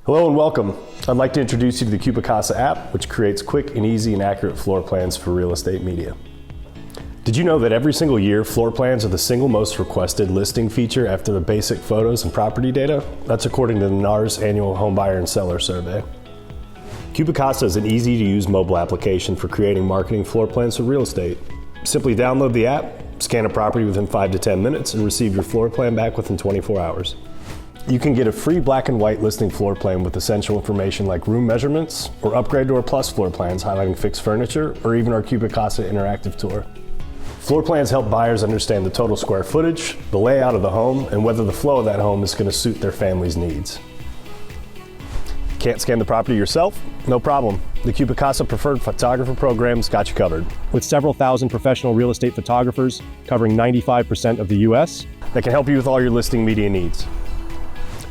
Hello and welcome. I'd like to introduce you to the CubiCasa app, which creates quick and easy and accurate floor plans for real estate media. Did you know that every single year, floor plans are the single most requested listing feature after the basic photos and property data? That's according to the NAR's annual Homebuyers and Sellers Survey. CubiCasa is an easy-to-use mobile application for creating marketing floor plans for real estate. Simply download the app, scan a property within 5 to 10 minutes, and receive your floor plan back within 24 hours. You can get a free black and white listing floor plan with essential information like room measurements, or upgrade to our Plus floor plans highlighting fixed furniture, or even our CubiCasa interactive tour. Floor plans help buyers understand the total square footage, the layout of the home, and whether the flow of that home is going to suit their family's needs. Can't scan the property yourself? No problem. The CubiCasa Preferred Photographer Program's got you covered. With several thousand professional real estate photographers covering 95% of the US that can help you with all your listing media needs.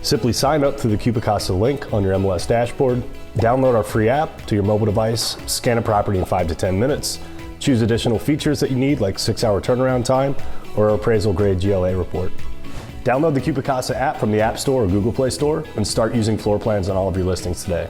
Simply sign up through the CubiCasa link on your MLS dashboard, download our free app to your mobile device, scan a property in 5 to 10 minutes, choose additional features that you need like 6-hour turnaround time or our appraisal grade GLA report. Download the CubiCasa app from the App Store or Google Play Store and start using floor plans on all of your listings today.